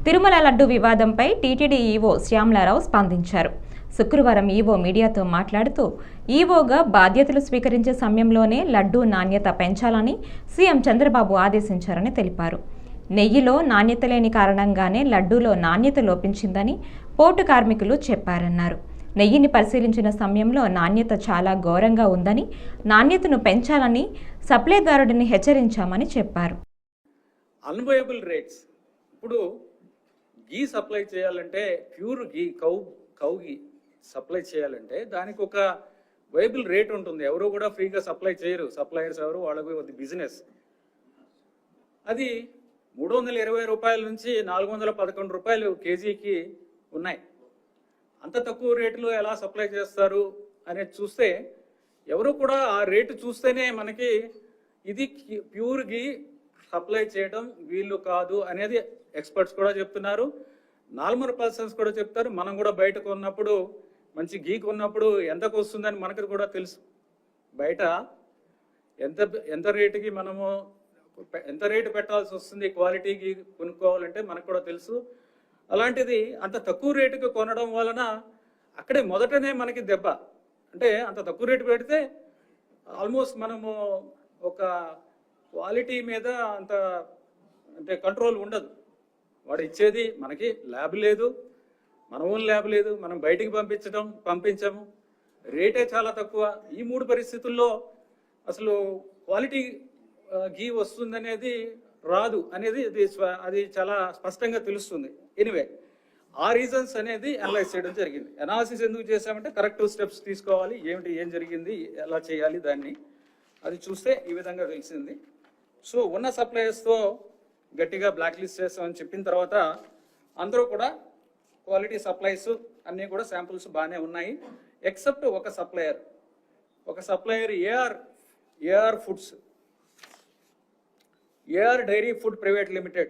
తిరుమల లడ్డు వివాదంపై TTD EO Shyamala Rao స్పందించారు. శుక్రవారం ఈవో మీడియాతో మాట్లాడుతూ ఈవోగా బాధ్యతలు స్వీకరించే సమయంలోనే లడ్డూ నాణ్యత పెంచాలని సీఎం చంద్రబాబు ఆదేశించారని తెలిపారు. నెయ్యిలో నాణ్యత లేని కారణంగానే లడ్డూలో నాణ్యత లోపించిందని పోర్టు కార్మికులు చెప్పారన్నారు. నెయ్యిని పరిశీలించిన సమయంలో నాణ్యత చాలా ఘోరంగా ఉందని, నాణ్యతను పెంచాలని సప్లైదారుడిని హెచ్చరించామని చెప్పారు. అన్వయబుల్ రేట్స్ ఇప్పుడు గీ సప్లై చేయాలంటే ప్యూర్ గీ కౌ గీ సప్లై చేయాలంటే దానికి ఒక వైబుల్ రేట్ ఉంటుంది. ఎవరు కూడా ఫ్రీగా సప్లై చేయరు. సప్లయర్స్ ఎవరు, వాళ్ళకి బిజినెస్. అది 320 రూపాయల నుంచి 411 రూపాయలు కేజీకి ఉన్నాయి. అంత తక్కువ రేటులో ఎలా సప్లై చేస్తారు అనేది చూస్తే ఎవరు కూడా ఆ రేటు చూస్తేనే మనకి ఇది ప్యూర్ గీ సప్లై చేయడం వీళ్ళు కాదు అనేది ఎక్స్పర్ట్స్ కూడా చెప్తున్నారు. నార్మల్ పర్సన్స్ కూడా చెప్తారు. మనం కూడా బయట కొన్నప్పుడు, మంచి గీ కొన్నప్పుడు ఎంతకు వస్తుందని మనకు కూడా తెలుసు. బయట ఎంత రేటుకి మనము ఎంత రేటు పెట్టాల్సి వస్తుంది క్వాలిటీకి కొనుక్కోవాలంటే మనకు కూడా తెలుసు. అలాంటిది అంత తక్కువ రేటుకి కొనడం వలన అక్కడే మొదటనే మనకి దెబ్బ. అంటే అంత తక్కువ రేటు పెడితే ఆల్మోస్ట్ మనము ఒక క్వాలిటీ మీద అంత అంటే కంట్రోల్ ఉండదు. వాడు ఇచ్చేది మనకి ల్యాబ్ లేదు, మన ఓన్ ల్యాబ్ లేదు, మనం బయటికి పంపించము, రేటే చాలా తక్కువ. ఈ 3 పరిస్థితుల్లో అసలు క్వాలిటీ గీ వస్తుందనేది రాదు అనేది అది చాలా స్పష్టంగా తెలుస్తుంది. ఎనివే ఆ రీజన్స్ అనేది అనలైజ్ చేయడం జరిగింది. అనాలిసిస్ ఎందుకు చేసామంటే కరెక్టివ్ స్టెప్స్ తీసుకోవాలి, ఏం జరిగింది, ఎలా చేయాలి దాన్ని అది చూస్తే ఈ విధంగా తెలిసింది. సో ఉన్న సప్లయర్స్తో గట్టిగా బ్లాక్ లిస్ట్ చేస్తామని చెప్పిన తర్వాత అందరూ కూడా క్వాలిటీ సప్లైస్ అన్నీ కూడా శాంపుల్స్ బాగానే ఉన్నాయి. ఎక్సెప్ట్ ఒక supplier AR foods, AR dairy food private limited